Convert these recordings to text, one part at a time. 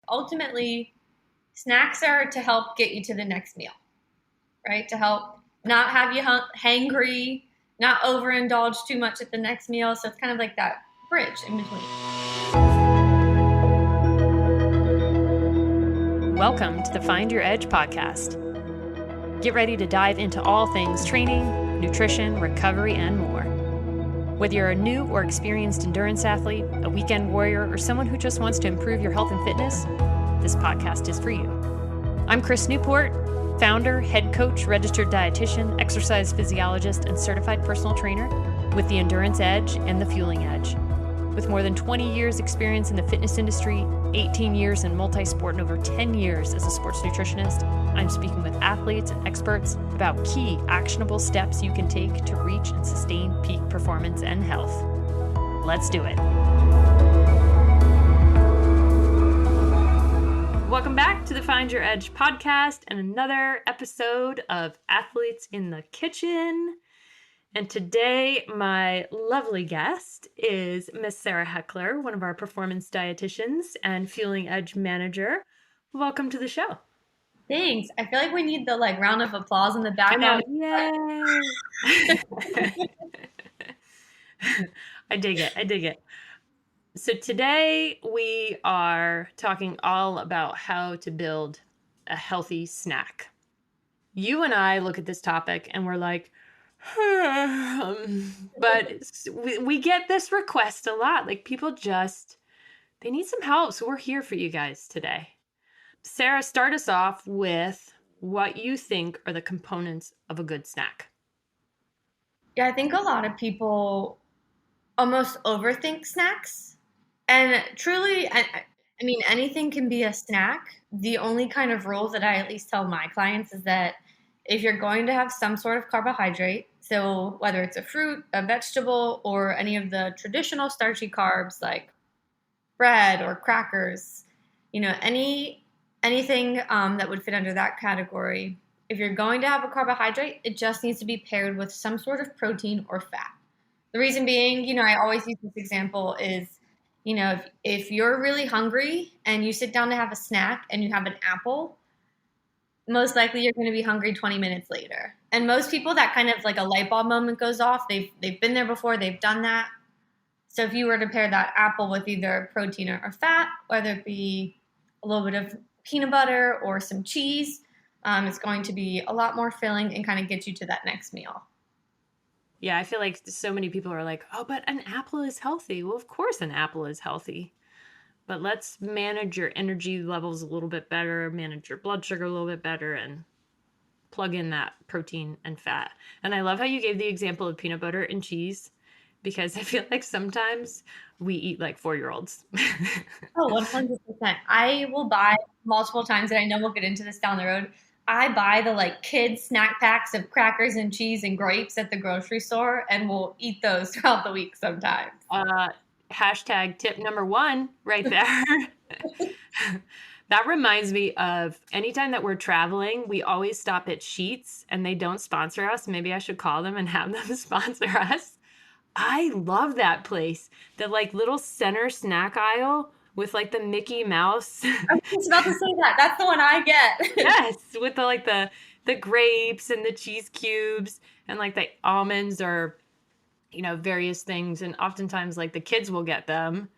ultimately snacks are to help get you to the next meal, right? To help not have you hangry, not overindulge too much at the next meal. So it's kind of like that bridge in between. Welcome to the Find Your Edge podcast. Get ready to dive into all things training, nutrition, recovery, and more. Whether you're a new or experienced endurance athlete, a weekend warrior, or someone who just wants to improve your health and fitness, this podcast is for you. I'm Chris Newport, founder, head coach, registered dietitian, exercise physiologist, and certified personal trainer with the Endurance Edge and the Fueling Edge. With more than 20 years experience in the fitness industry, 18 years in multi-sport, and over 10 years as a sports nutritionist, I'm speaking with athletes and experts about key actionable steps you can take to reach and sustain peak performance and health. Let's do it. Welcome back to the Find Your Edge podcast and another episode of Athletes in the Kitchen. And today, my lovely guest is Miss Sarah Heckler, one of our performance dietitians and Fueling Edge manager. Welcome to the show. Thanks. I feel like we need the round of applause in the background. Yay! I dig it. So today we are talking all about how to build a healthy snack. You and I look at this topic and we're like, but we get this request a lot. Like people they need some help. So we're here for you guys today. Sarah, start us off with what you think are the components of a good snack. Yeah, I think a lot of people almost overthink snacks. And truly, I mean, anything can be a snack. The only kind of rule that I at least tell my clients is that if you're going to have some sort of carbohydrate, so whether it's a fruit, a vegetable, or any of the traditional starchy carbs like bread or crackers, anything that would fit under that category, if you're going to have a carbohydrate, it just needs to be paired with some sort of protein or fat. The reason being, I always use this example is, if you're really hungry and you sit down to have a snack and you have an apple, most likely you're going to be hungry 20 minutes later. And most people, that kind of like a light bulb moment goes off. They've been there before. They've done that. So if you were to pair that apple with either protein or fat, whether it be a little bit of peanut butter or some cheese, it's going to be a lot more filling and kind of get you to that next meal. Yeah, I feel like so many people are like, oh, but an apple is healthy. Well, of course an apple is healthy. But let's manage your energy levels a little bit better, manage your blood sugar a little bit better, and plug in that protein and fat. And I love how you gave the example of peanut butter and cheese, because I feel like sometimes we eat like 4-year-olds. Oh, 100%. I will buy multiple times, and I know we'll get into this down the road. I buy the kids snack packs of crackers and cheese and grapes at the grocery store, and we'll eat those throughout the week sometimes. Hashtag tip number 1 right there. That reminds me of anytime that we're traveling, we always stop at Sheetz and they don't sponsor us. Maybe I should call them and have them sponsor us. I love that place. The little center snack aisle with the Mickey Mouse. I was just about to say that. That's the one I get. Yes, with the grapes and the cheese cubes and the almonds or various things. And oftentimes the kids will get them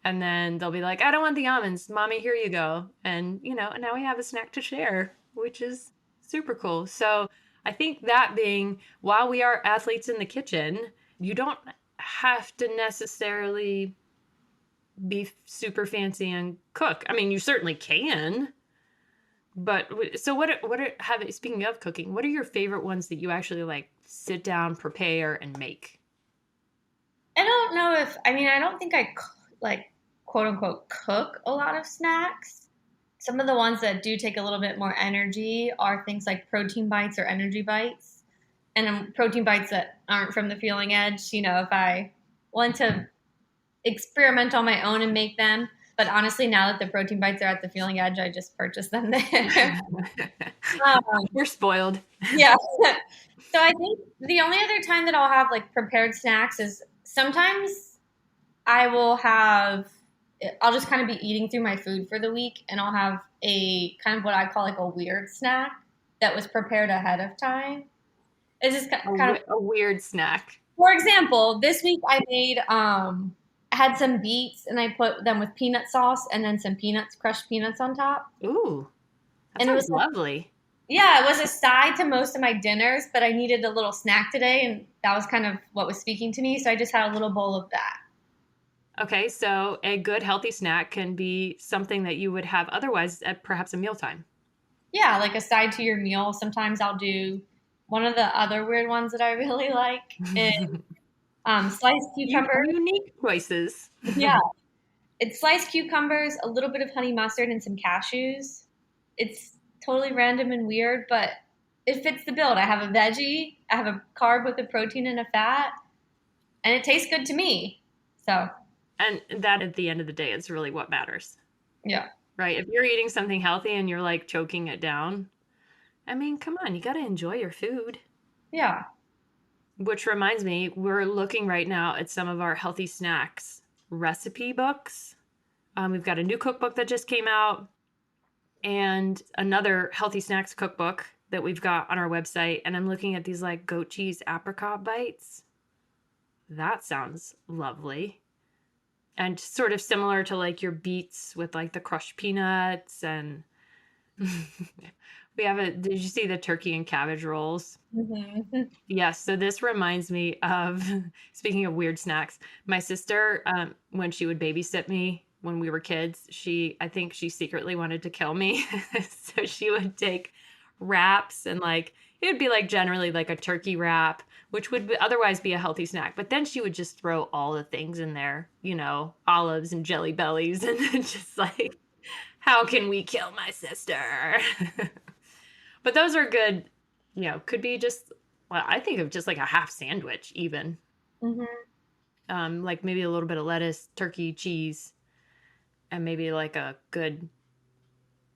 and then they'll be like, I don't want the almonds. Mommy, here you go. And, and now we have a snack to share, which is super cool. So I think that being, while we are athletes in the kitchen, you don't have to necessarily be super fancy and cook. I mean, you certainly can. But so speaking of cooking, what are your favorite ones that you actually sit down, prepare, and make? I don't know I don't think I quote unquote cook a lot of snacks. Some of the ones that do take a little bit more energy are things like protein bites or energy bites. And protein bites that aren't from the Fueling Edge, if I want to experiment on my own and make them. But honestly, now that the protein bites are at the Fueling Edge, I just purchased them there. We're spoiled. Yeah. So I think the only other time that I'll have prepared snacks is sometimes I will have I'll just kind of be eating through my food for the week, and I'll have a kind of what I call like a weird snack that was prepared ahead of time. It's just kind of, A weird snack. for example, this week I had some beets and I put them with peanut sauce and then some peanuts, crushed peanuts on top. Ooh, that And it sounds was like, lovely. yeah, it was a side to most of my dinners, but I needed a little snack today, and that was kind of what was speaking to me. So I just had a little bowl of that. Okay, so a good healthy snack can be something that you would have otherwise at perhaps a mealtime. Yeah, like a side to your meal. Sometimes I'll do one of the other weird ones that I really like is sliced cucumbers. Unique choices. Yeah, it's sliced cucumbers, a little bit of honey mustard, and some cashews. It's totally random and weird, but it fits the build. I have a veggie, I have a carb with a protein and a fat, and it tastes good to me. So, And that at the end of the day, it's really what matters, yeah. right? If you're eating something healthy and you're like choking it down, I mean, come on, you got to enjoy your food. Yeah. Which reminds me, we're looking right now at some of our healthy snacks recipe books. We've got a new cookbook that just came out and another healthy snacks cookbook that we've got on our website. And I'm looking at these like goat cheese apricot bites. That sounds lovely. And sort of similar to like your beets with like the crushed peanuts and we have did you see the turkey and cabbage rolls? Mm-hmm. Yes. So this reminds me of, speaking of weird snacks, my sister, when she would babysit me when we were kids, I think she secretly wanted to kill me. So she would take wraps and like, it would be like generally like a turkey wrap, which would otherwise be a healthy snack. But then she would just throw all the things in there, olives and jelly bellies and just like, how can we kill my sister? But those are good, could be just, well, I think of just like a half sandwich even. Mm-hmm. Like maybe a little bit of lettuce, turkey, cheese, and maybe like a good,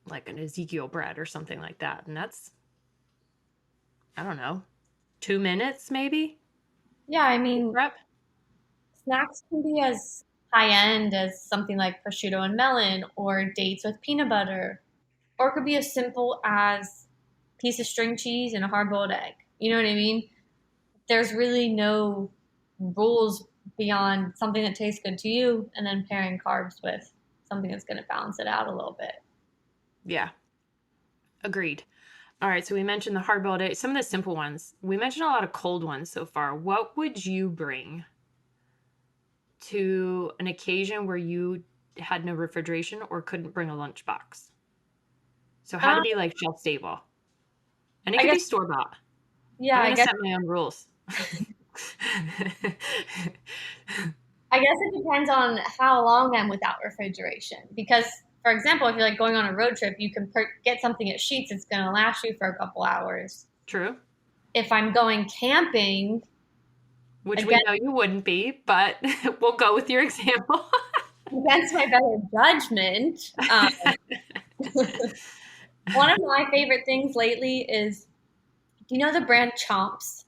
like an Ezekiel bread or something like that. And that's, I don't know, 2 minutes maybe? Yeah, I mean, Prep? snacks can be as high end as something like prosciutto and melon or dates with peanut butter, or it could be as simple as a piece of string cheese and a hard boiled egg. You know what I mean? There's really no rules beyond something that tastes good to you and then pairing carbs with something that's going to balance it out a little bit. Yeah. Agreed. All right, so we mentioned the hard-boiled eggs, some of the simple ones. We mentioned a lot of cold ones so far. What would you bring to an occasion where you had no refrigeration or couldn't bring a lunchbox? So how to be like shelf stable. And it I could be guess, store-bought. yeah, I'm I going to guess set my own rules. I guess it depends on how long I'm without refrigeration. Because, for example, if you're like going on a road trip, you can get something at Sheets. It's going to last you for a couple hours. True. If I'm going camping, Which again, we know you wouldn't be, but we'll go with your example. against my better judgment, one of my favorite things lately is, do you know the brand Chomps?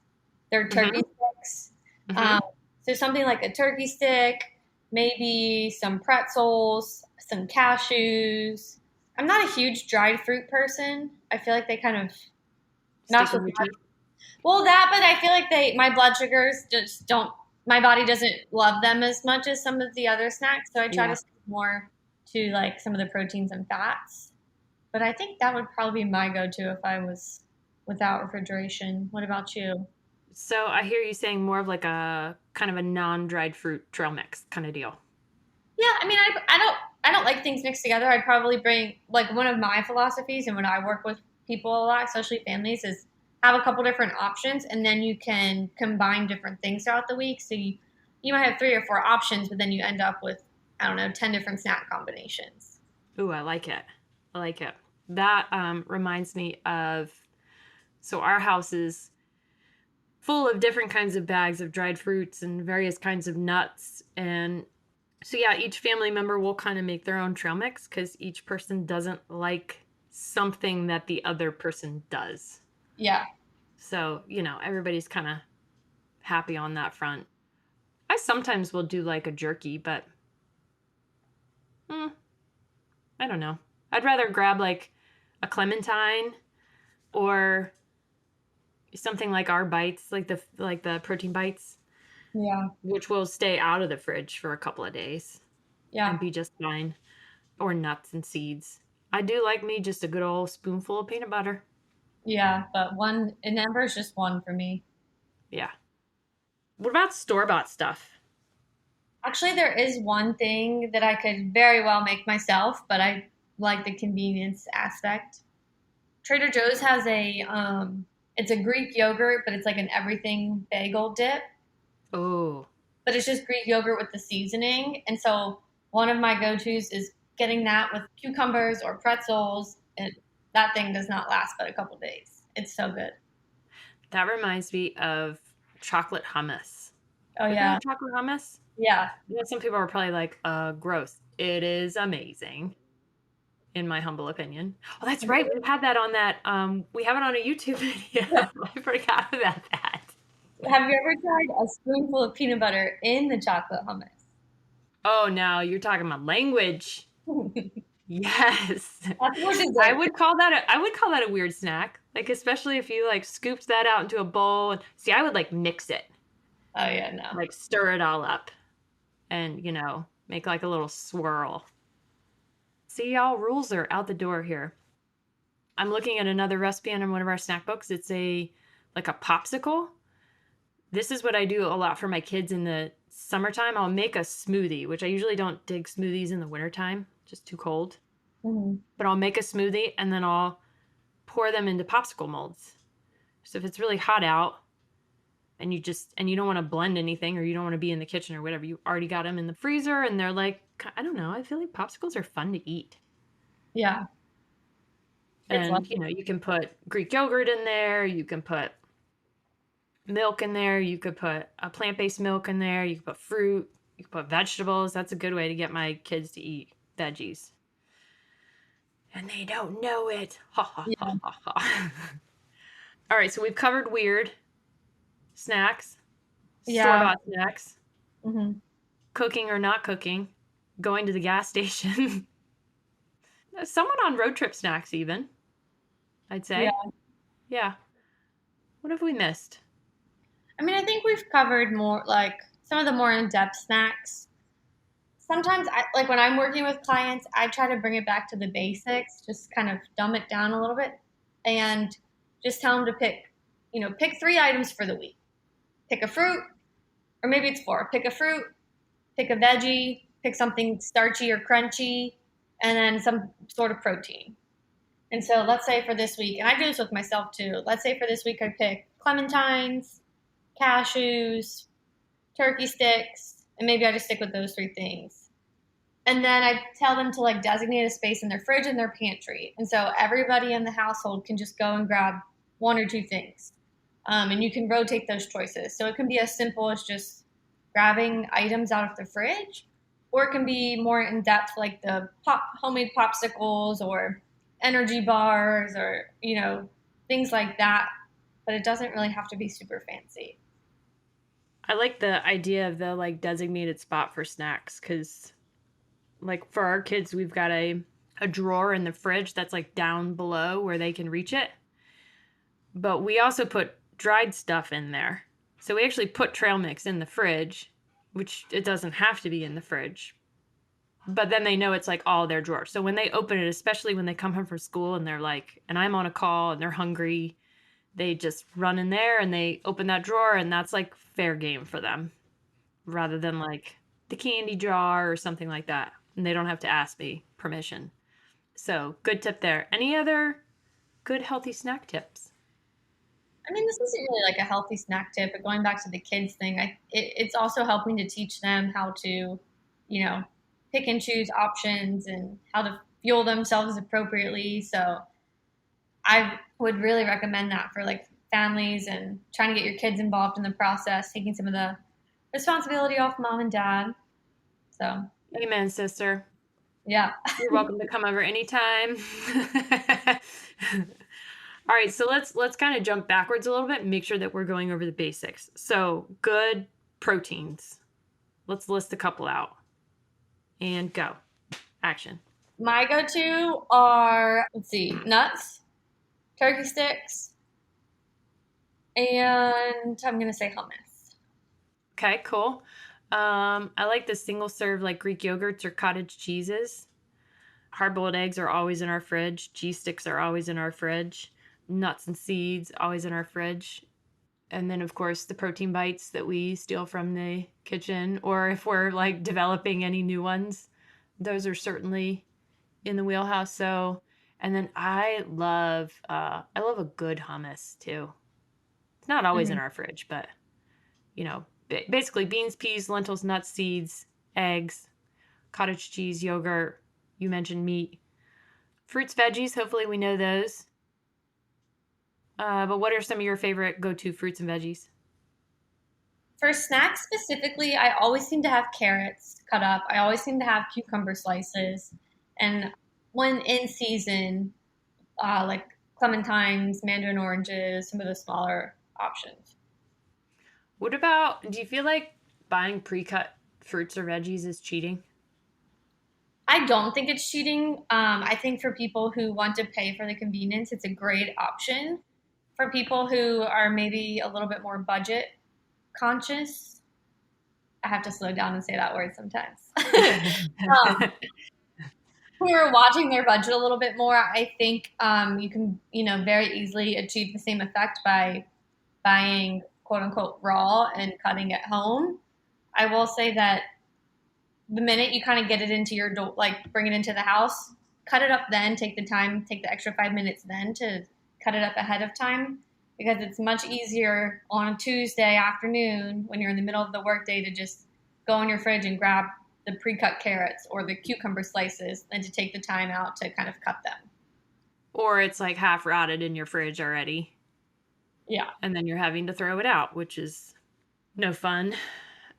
They're turkey sticks. Mm-hmm. So something like a turkey stick, maybe some pretzels, some cashews. I'm not a huge dried fruit person. I feel like they kind of not Stick so in your teeth. well that, but I feel like my blood sugars just don't. My body doesn't love them as much as some of the other snacks, so I try to stick more to like some of the proteins and fats. But I think that would probably be my go-to if I was without refrigeration. What about you? So I hear you saying more of like a kind of a non-dried fruit trail mix kind of deal. Yeah, I mean, I don't like things mixed together. I'd probably bring like one of my philosophies, and when I work with people a lot, especially families, is have a couple different options, and then you can combine different things throughout the week. So you might have 3 or 4 options, but then you end up with, I don't know, 10 different snack combinations. Ooh, I like it. I like it. That reminds me of, so our house is full of different kinds of bags of dried fruits and various kinds of nuts. And so, yeah, each family member will kind of make their own trail mix because each person doesn't like something that the other person does. Yeah. So, everybody's kind of happy on that front. I sometimes will do like a jerky, but I don't know. I'd rather grab like a clementine or something like our bites, like the protein bites, Yeah. which will stay out of the fridge for a couple of days and Yeah. be just fine. Or nuts and seeds. I do like me just a good old spoonful of peanut butter. Yeah. But one, a number is just one for me. Yeah. What about store-bought stuff? Actually, there is one thing that I could very well make myself, but I like the convenience aspect. Trader Joe's has it's a Greek yogurt, but it's like an everything bagel dip. Oh, But it's just Greek yogurt with the seasoning. And so one of my go-tos is getting that with cucumbers or pretzels, and that thing does not last but a couple days. It's so good. that reminds me of chocolate hummus. Oh Have you yeah, had chocolate hummus? yeah. Yeah, some people are probably like, gross. It is amazing, in my humble opinion. Oh, that's right. We've had that on that. We have it on a YouTube video. I forgot about that. Have you ever tried a spoonful of peanut butter in the chocolate hummus? Oh, now you're talking about language. Yes. That's for I dessert. would call that a weird snack. Like especially if you like scooped that out into a bowl and see I would like mix it. Oh yeah, no. Like stir it all up and, make like a little swirl. See y'all rules are out the door here. I'm looking at another recipe on one of our snack books. It's like a popsicle. This is what I do a lot for my kids in the summertime. I'll make a smoothie, which I usually don't dig smoothies in the wintertime, just too cold. Hmm. But I'll make a smoothie and then I'll pour them into popsicle molds. So if it's really hot out and you don't want to blend anything or you don't want to be in the kitchen or whatever, you already got them in the freezer and they're like, I don't know, I feel like popsicles are fun to eat. Yeah, it's And lovely. you can put Greek yogurt in there, you can put milk in there, you could put a plant-based milk in there, you could put fruit, you could put vegetables. That's a good way to get my kids to eat veggies. And they don't know it. Ha ha Yeah, ha ha ha. All right, so we've covered weird snacks, yeah. store-bought snacks, Hmm. cooking or not cooking, going to the gas station. Someone on road trip snacks even, I'd Yeah. say. Yeah. What have we missed? I mean, I think we've covered more like some of the more in-depth snacks. Sometimes I like when I'm working with clients, I try to bring it back to the basics, just kind of dumb it down a little bit and just tell them to pick 3 items for the week. Pick a fruit, or maybe it's 4. Pick a fruit, pick a veggie, pick something starchy or crunchy, and then some sort of protein. And so let's say for this week, and I do this with myself too. Let's say for this week I pick clementines, cashews, turkey sticks, and maybe I just stick with those 3 things. And then I tell them to like designate a space in their fridge and their pantry. And so everybody in the household can just go and grab 1 or 2 things. And you can rotate those choices. So it can be as simple as just grabbing items out of the fridge, or it can be more in depth, like the homemade popsicles or energy bars or, things like that. But it doesn't really have to be super fancy. I like the idea of the like designated spot for snacks because like for our kids we've got a drawer in the fridge that's like down below where they can reach it. But we also put dried stuff in there. So we actually put trail mix in the fridge, which it doesn't have to be in the fridge. But then they know it's like all their drawers. So when they open it, especially when they come home from school and they're like, and I'm on a call and they're hungry, they just run in there and they open that drawer and that's like fair game for them rather than like the candy jar or something like that. And they don't have to ask me permission. So good tip there. Any other good healthy snack tips? I mean, this isn't really like a healthy snack tip, but going back to the kids thing, it's also helping to teach them how to, you know, pick and choose options and how to fuel themselves appropriately. So I would really recommend that for like families and trying to get your kids involved in the process, taking some of the responsibility off mom and dad. So Amen, sister. yeah, You're welcome to come over anytime. All right, so let's kind of jump backwards a little bit and make sure that we're going over the basics. So, good proteins. Let's list a couple out and go. Action. My go-to are, let's see, nuts, turkey sticks, and I'm gonna say hummus. Okay, cool. I like the single serve like Greek yogurts or cottage cheeses. Hard boiled eggs are always in our fridge. Cheese sticks are always in our fridge. Nuts and seeds always in our fridge. And then of course the protein bites that we steal from the kitchen, or if we're like developing any new ones, those are certainly in the wheelhouse. So, and then I love a good hummus too. It's not always in Mm-hmm. our fridge, but you know, basically beans, peas, lentils, nuts, seeds, eggs, cottage cheese, yogurt. You mentioned meat, fruits, veggies. Hopefully, we know those. But what are some of your favorite go-to fruits and veggies? For snacks specifically, I always seem to have carrots cut up. I always seem to have cucumber slices, and when in season, like clementines, mandarin oranges, some of the smaller options. What about? Do you feel like buying pre-cut fruits or veggies is cheating? I don't think it's cheating. I think for people who want to pay for the convenience, it's a great option. For people who are maybe a little bit more budget conscious, I have to slow down and say that word sometimes. Who are watching their budget a little bit more, I think you can, very easily achieve the same effect by buying quote unquote raw and cutting at home. I will say that the minute you kind of get it into your like bring it into the house, cut it up then, take the time, take the extra 5 minutes then to cut it up ahead of time because it's much easier on a Tuesday afternoon when you're in the middle of the workday to just go in your fridge and grab the pre-cut carrots or the cucumber slices than to take the time out to kind of cut them. Or it's like half rotted in your fridge already, Yeah. and then you're having to throw it out, which is no fun.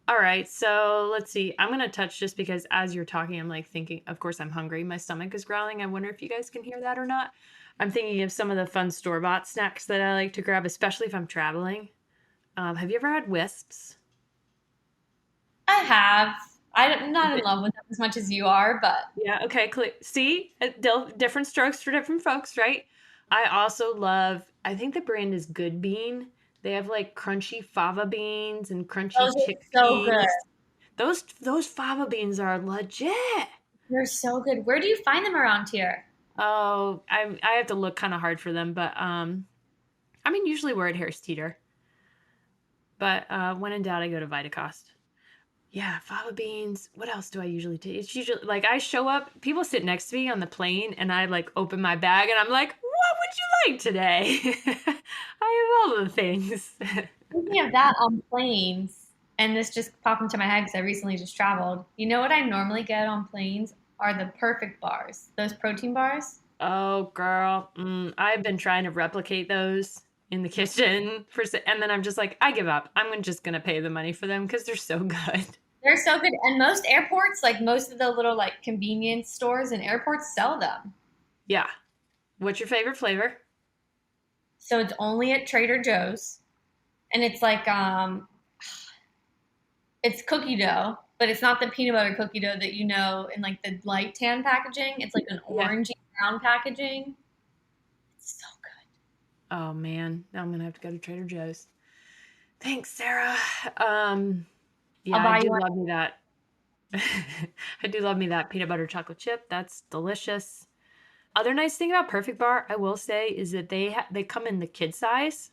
All right, so let's see. I'm going to touch just because as you're talking, I'm like thinking, of course, I'm hungry. My stomach is growling. I wonder if you guys can hear that or not. I'm thinking of some of the fun store-bought snacks that I like to grab, especially if I'm traveling. Have you ever had Wisps? I have. I'm not in love with them as much as you are, but Yeah, okay. See, different strokes for different folks, right? I also love, I think the brand is Good Bean. They have like crunchy fava beans and those crunchy are so good. chickpeas. Those fava beans are legit. They're so good. Where do you find them around here? Oh, I have to look kind of hard for them, but I mean usually we're at Harris Teeter. But when in doubt, I go to Vitacost. Yeah, fava beans. What else do I usually take? It's usually like I show up, people sit next to me on the plane, and I like open my bag and I'm like, what would you like today? I have all the things. Speaking of that, on planes, and this just popped into my head because I recently just traveled. You know what I normally get on planes are the perfect bars, those protein bars. Oh, girl. I've been trying to replicate those in the kitchen and then I'm just like, I give up. Just going to pay the money for them because they're so good. They're so good. And most airports, like most of the little like convenience stores and airports sell them. Yeah. What's your favorite flavor? So it's only at Trader Joe's. And it's like it's cookie dough, but it's not the peanut butter cookie dough that you know in like the light tan packaging. It's like an Yeah. orangey brown packaging. It's so good. Oh man, now I'm gonna have to go to Trader Joe's. Thanks, Sarah. Yeah, I'll I buy do you one. love me that. I do love me that peanut butter chocolate chip. That's delicious. Other nice thing about Perfect Bar, I will say, is that they come in the kid size.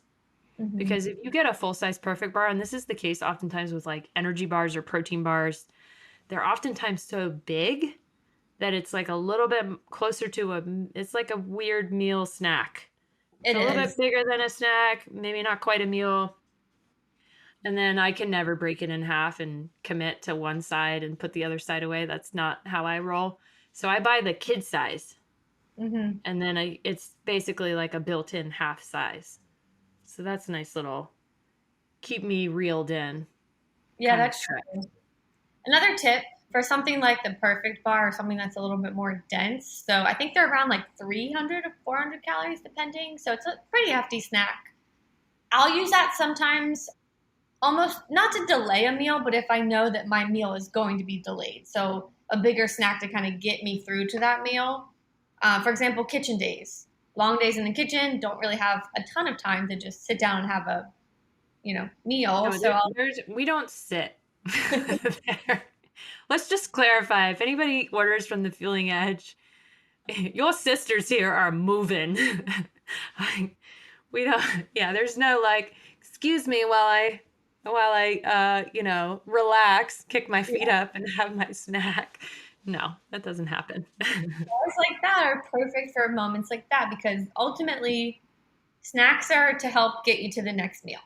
Mm-hmm. Because if you get a full size Perfect Bar, and this is the case oftentimes with like energy bars or protein bars, they're oftentimes so big that it's like a little bit closer to it's like a weird meal snack. It's It a little bit is. bigger than a snack, maybe not quite a meal. And then I can never break it in half and commit to one side and put the other side away. That's not how I roll. So I buy the kid size, Mm-hmm. and then it's basically like a built-in half size. So that's a nice little keep me reeled in Yeah, kind of that's trick. true. Another tip for something like the Perfect Bar or something that's a little bit more dense. So I think they're around like 300 or 400 calories depending. So it's a pretty hefty snack. I'll use that sometimes almost not to delay a meal, but if I know that my meal is going to be delayed. So a bigger snack to kind of get me through to that meal. For example, kitchen days. Long days in the kitchen, don't really have a ton of time to just sit down and have a, meal. No, we don't sit there. Let's just clarify. If anybody orders from the Fueling Edge, your sisters here are moving. We don't, yeah, there's no like, excuse me while I relax, kick my feet up and have my snack. No, that doesn't happen. Meals like that are perfect for moments like that because ultimately snacks are to help get you to the next meal,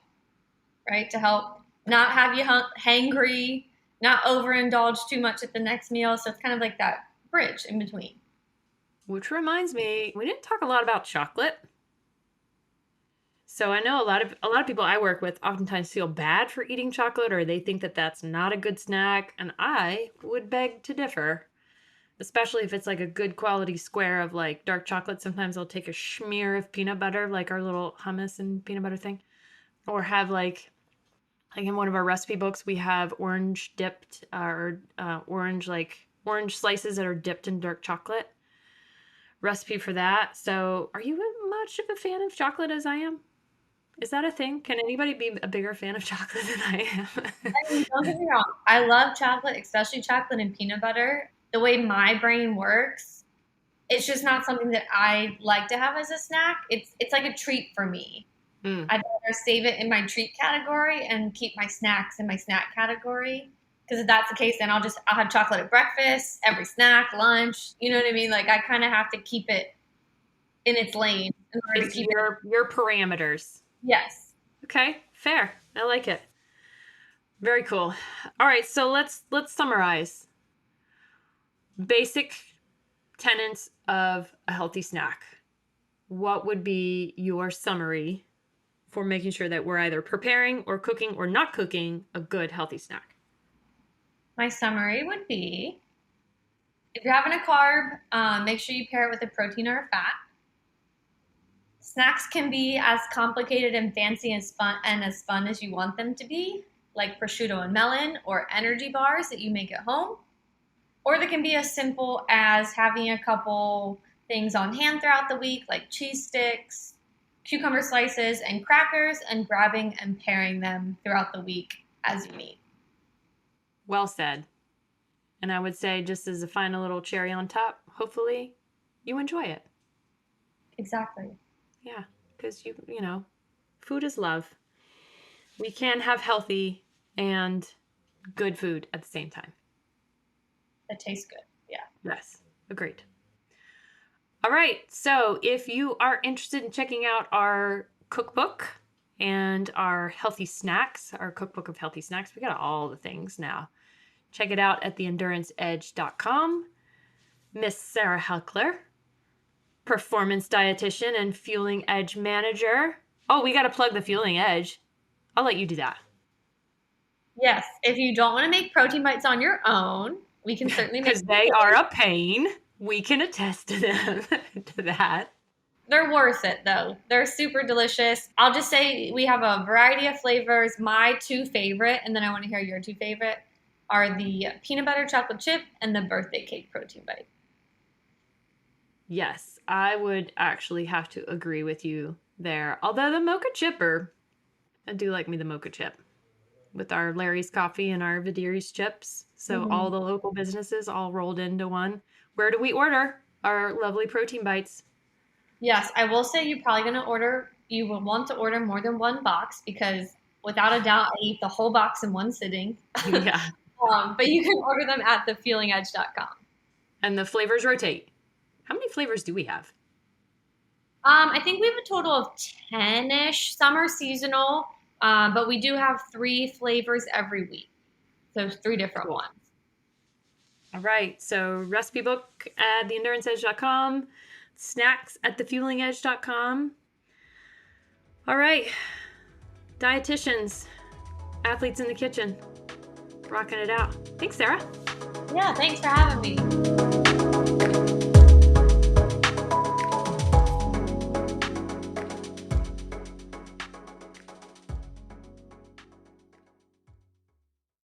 right? To help not have you hangry, not overindulge too much at the next meal. So it's kind of like that bridge in between. Which reminds me, we didn't talk a lot about chocolate. So I know a lot of people I work with oftentimes feel bad for eating chocolate, or they think that that's not a good snack, and I would beg to differ, especially if it's like a good quality square of like dark chocolate. Sometimes I'll take a smear of peanut butter, like our little hummus and peanut butter thing, or have like in one of our recipe books, we have orange dipped or orange slices that are dipped in dark chocolate. Recipe for that. So are you much of a fan of chocolate as I am? Is that a thing? Can anybody be a bigger fan of chocolate than I am? I mean, don't get me wrong. I love chocolate, especially chocolate and peanut butter. The way my brain works, it's just not something that I like to have as a snack. It's like a treat for me. I'd rather save it in my treat category and keep my snacks in my snack category. Because if that's the case, then I'll have chocolate at breakfast, every snack, lunch. You know what I mean? Like I kind of have to keep it in its lane in order to keep your parameters. Yes. Okay, fair. I like it. Very cool. All right, so let's summarize. Basic tenets of a healthy snack. What would be your summary for making sure that we're either preparing or cooking or not cooking a good healthy snack? My summary would be, if you're having a carb, make sure you pair it with a protein or a fat. Snacks can be as complicated and fancy and as fun as you want them to be, like prosciutto and melon or energy bars that you make at home. Or they can be as simple as having a couple things on hand throughout the week, like cheese sticks, cucumber slices, and crackers, and grabbing and pairing them throughout the week as you need. Well said. And I would say, just as a final little cherry on top, hopefully you enjoy it. Exactly. Yeah, because you know, food is love. We can have healthy and good food at the same time. That tastes good. Yeah. Yes, agreed. All right, so if you are interested in checking out our cookbook and our healthy snacks, our cookbook of healthy snacks, we got all the things now. Check it out at theenduranceedge.com. Miss Sarah Heckler, performance dietitian and Fueling Edge manager. Oh, we got to plug the Fueling Edge. I'll let you do that. Yes, if you don't want to make protein bites on your own, we can certainly make because they are a pain. We can attest to them to that. They're worth it, though. They're super delicious. I'll just say we have a variety of flavors. My two favorite, and then I want to hear your two favorite, are the peanut butter chocolate chip and the birthday cake protein bite. Yes, I would actually have to agree with you there. Although the mocha chipper, I do like me the mocha chip with our Larry's Coffee and our Vidiri's chips. So all the local businesses all rolled into one. Where do we order our lovely protein bites? Yes, I will say you will want to order more than one box because without a doubt, I ate the whole box in one sitting. Yeah. But you can order them at thefeelingedge.com. And the flavors rotate. How many flavors do we have? I think we have a total of 10-ish. Some are seasonal, but we do have 3 flavors every week. So 3 different ones. All right. So recipe book at theenduranceedge.com. Snacks at thefuelingedge.com. All right. Dietitians, athletes in the kitchen, rocking it out. Thanks, Sarah. Yeah, thanks for having me.